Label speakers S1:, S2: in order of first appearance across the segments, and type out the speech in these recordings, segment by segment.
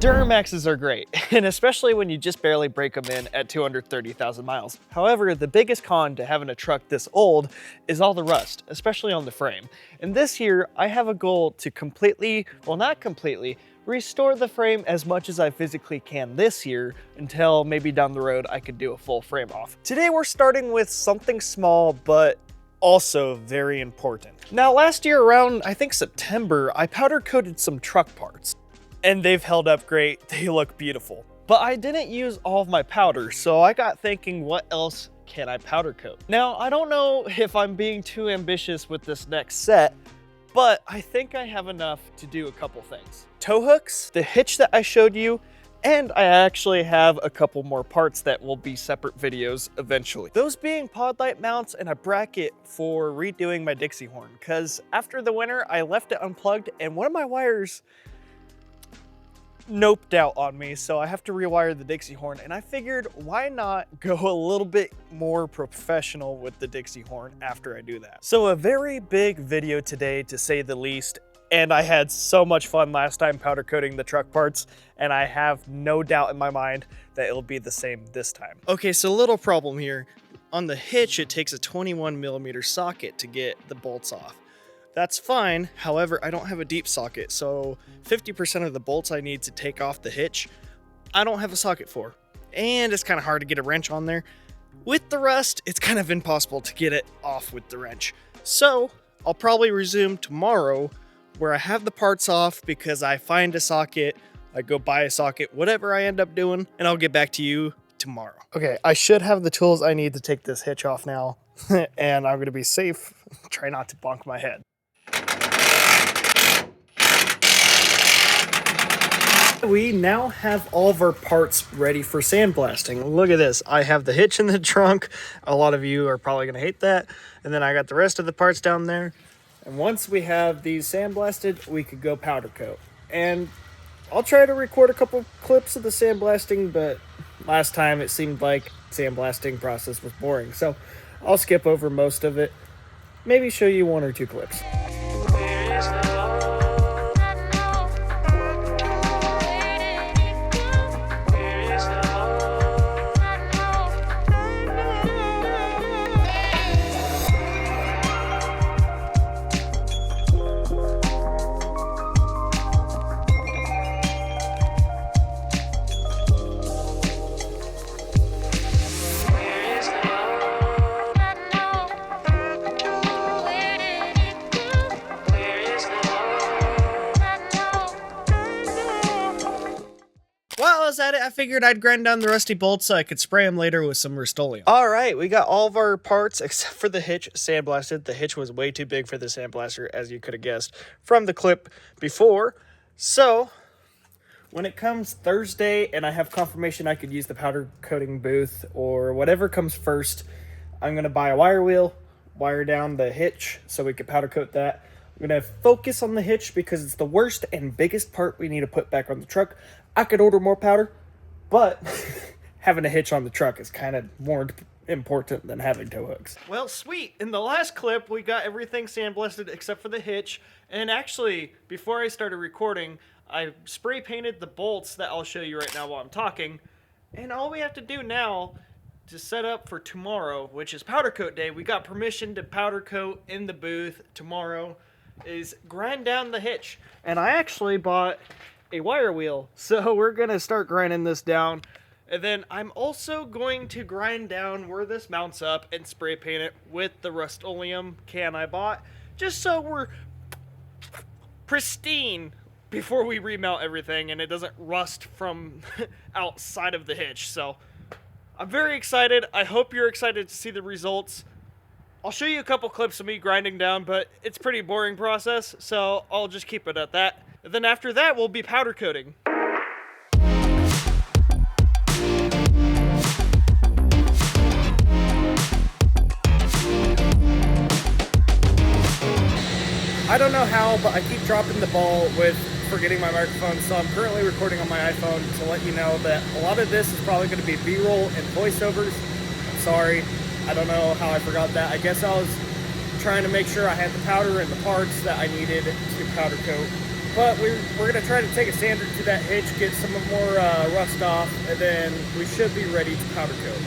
S1: Duramaxes are great, and especially when you just barely break them in at 230,000 miles. However, the biggest con to having a truck this old is all the rust, especially on the frame. And this year, I have a goal to completely, well not completely, restore the frame as much as I physically can this year until maybe down the road I could do a full frame off. Today we're starting with something small, but also very important. Now last year around, I think September, I powder coated some truck parts. And they've held up great, they look beautiful. But I didn't use all of my powder, so I got thinking, what else can I powder coat? Now, I don't know if I'm being too ambitious with this next set, but I think I have enough to do a couple things. Tow hooks, the hitch that I showed you, and I actually have a couple more parts that will be separate videos eventually. Those being pod light mounts and a bracket for redoing my Dixie horn, because after the winter, I left it unplugged and one of my wires noped out on me, so I have to rewire the Dixie horn, and I figured why not go a little bit more professional with the Dixie horn after I do that. So a very big video today, to say the least, and I had so much fun last time powder coating the truck parts, and I have no doubt in my mind that it'll be the same this time. Okay, so a little problem here. On the hitch, it takes a 21mm socket to get the bolts off. That's fine, however, I don't have a deep socket, so 50% of the bolts I need to take off the hitch, I don't have a socket for. And it's kind of hard to get a wrench on there. With the rust, it's kind of impossible to get it off with the wrench. So, I'll probably resume tomorrow where I have the parts off because I find a socket, I go buy a socket, whatever I end up doing, and I'll get back to you tomorrow. Okay, I should have the tools I need to take this hitch off now, and I'm gonna be safe, try not to bonk my head. We now have all of our parts ready for sandblasting. Look at this. I have the hitch in the trunk. A lot of you are probably going to hate that. And then I got the rest of the parts down there. And once we have these sandblasted, we could go powder coat. And I'll try to record a couple clips of the sandblasting, but last time it seemed like the sandblasting process was boring. So I'll skip over most of it. Maybe show you one or two clips. While I was at it, I figured I'd grind down the rusty bolts so I could spray them later with some Rust-Oleum. All right, we got all of our parts except for the hitch sandblasted. The hitch was way too big for the sandblaster, as you could have guessed from the clip before. So when it comes Thursday and I have confirmation I could use the powder coating booth or whatever comes first, I'm gonna buy a wire wheel, wire down the hitch so we can powder coat that. I'm gonna focus on the hitch because it's the worst and biggest part we need to put back on the truck. I could order more powder, but having a hitch on the truck is kind of more important than having tow hooks. Well, sweet. In the last clip, we got everything sandblasted except for the hitch. And actually, before I started recording, I spray painted the bolts that I'll show you right now while I'm talking. And all we have to do now to set up for tomorrow, which is powder coat day, we got permission to powder coat in the booth tomorrow, is grind down the hitch. And I actually bought a wire wheel, so we're gonna start grinding this down, and then I'm also going to grind down where this mounts up and spray paint it with the Rust-Oleum can I bought, just so we're pristine before we remount everything and it doesn't rust from outside of the hitch. So I'm very excited. I hope you're excited to see the results. I'll show you a couple clips of me grinding down, but it's a pretty boring process, so I'll just keep it at that. And then after that, we'll be powder coating. I don't know how, but I keep dropping the ball with forgetting my microphone, so I'm currently recording on my iPhone to let you know that a lot of this is probably going to be B-roll and voiceovers. I'm sorry, I don't know how I forgot that. I guess I was trying to make sure I had the powder and the parts that I needed to powder coat. But we're going to try to take a sander to that hitch, get some more rust off, and then we should be ready to powder coat.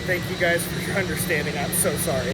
S1: Thank you guys for your understanding. I'm so sorry.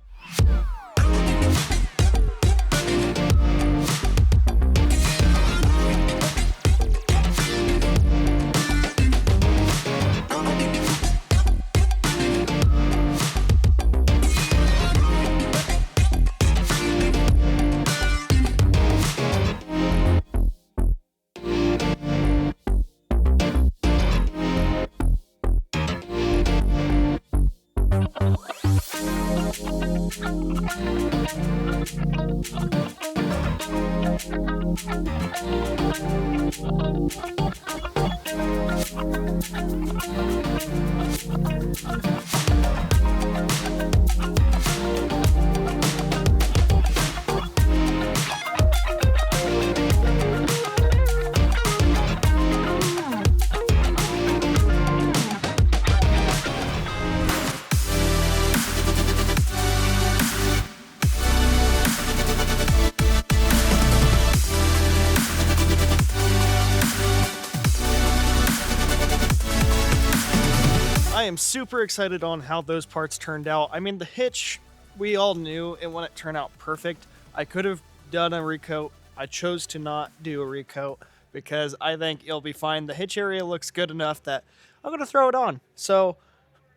S1: I am super excited on how those parts turned out. I mean, the hitch, we all knew it wouldn't turn out perfect. I could have done a recoat. I chose to not do a recoat because I think it'll be fine. The hitch area looks good enough that I'm going to throw it on. So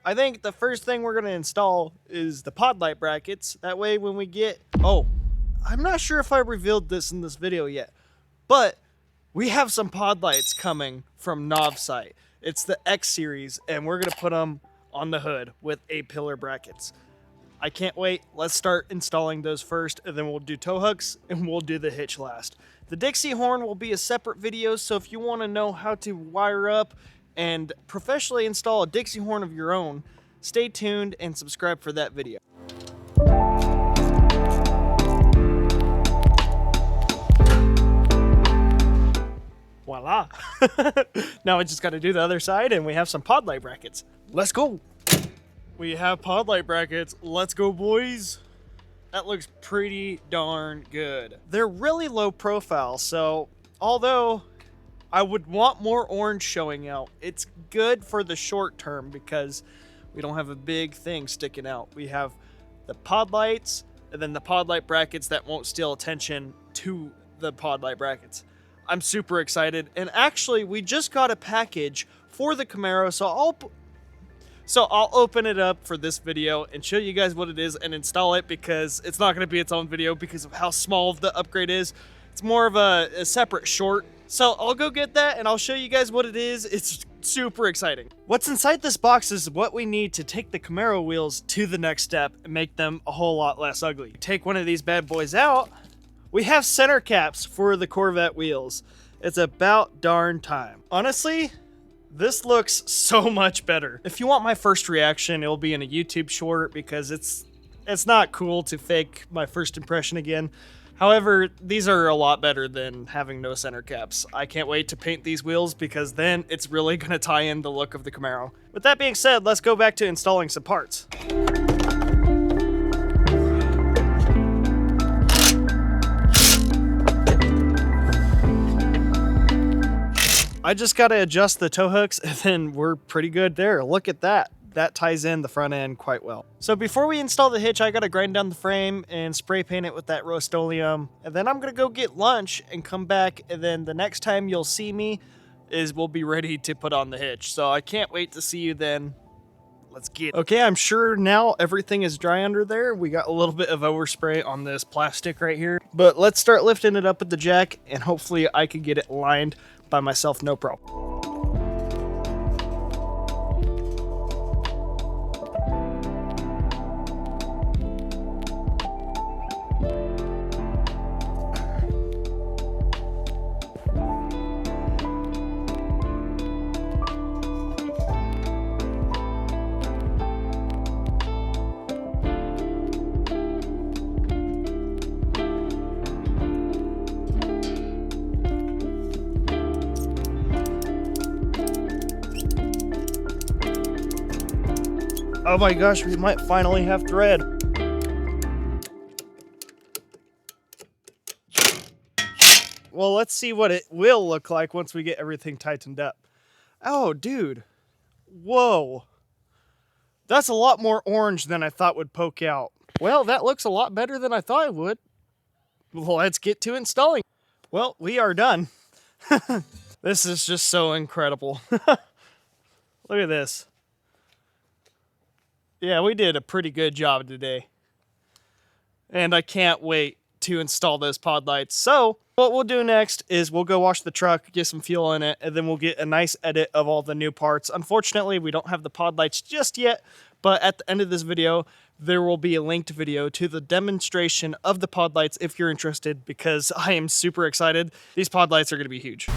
S1: I think the first thing we're going to install is the pod light brackets. That way when we get... Oh, I'm not sure if I revealed this in this video yet, but we have some pod lights coming from Novsite. It's the X series, and we're going to put them on the hood with A-pillar brackets. I can't wait. Let's start installing those first, and then we'll do tow hooks, and we'll do the hitch last. The Dixie horn will be a separate video, so if you want to know how to wire up and professionally install a Dixie horn of your own, stay tuned and subscribe for that video. Voila. Now I just got to do the other side, and we have some pod light brackets. Let's go. We have pod light brackets. Let's go, boys. That looks pretty darn good. They're really low profile, so although I would want more orange showing out, it's good for the short term because we don't have a big thing sticking out. We have the pod lights and then the pod light brackets that won't steal attention to the pod light brackets. I'm super excited, and actually we just got a package for the Camaro, so I'll open it up for this video and show you guys what it is and install it, because it's not going to be its own video because of how small the upgrade is. It's more of a separate short. So I'll go get that and I'll show you guys what it is. It's super exciting. What's inside this box is what we need to take the Camaro wheels to the next step and make them a whole lot less ugly. Take one of these bad boys out. We have center caps for the Corvette wheels. It's about darn time. Honestly, this looks so much better. If you want my first reaction, it'll be in a YouTube short because it's not cool to fake my first impression again. However, these are a lot better than having no center caps. I can't wait to paint these wheels because then it's really gonna tie in the look of the Camaro. With that being said, let's go back to installing some parts. I just gotta adjust the tow hooks and then we're pretty good there. Look at that. That ties in the front end quite well. So before we install the hitch, I gotta grind down the frame and spray paint it with that Rust-Oleum. And then I'm gonna go get lunch and come back, and then the next time you'll see me is we'll be ready to put on the hitch. So I can't wait to see you then. Let's get it. Okay, I'm sure now everything is dry under there. We got a little bit of overspray on this plastic right here. But let's start lifting it up with the jack, and hopefully I can get it lined by myself, no problem. Oh my gosh, we might finally have thread. Well, let's see what it will look like once we get everything tightened up. Oh, dude. Whoa. That's a lot more orange than I thought would poke out. Well, that looks a lot better than I thought it would. Well, let's get to installing. Well, we are done. This is just so incredible. Look at this. Yeah, we did a pretty good job today. And I can't wait to install those pod lights. So what we'll do next is we'll go wash the truck, get some fuel in it, and then we'll get a nice edit of all the new parts. Unfortunately, we don't have the pod lights just yet, but at the end of this video, there will be a linked video to the demonstration of the pod lights if you're interested, because I am super excited. These pod lights are going to be huge.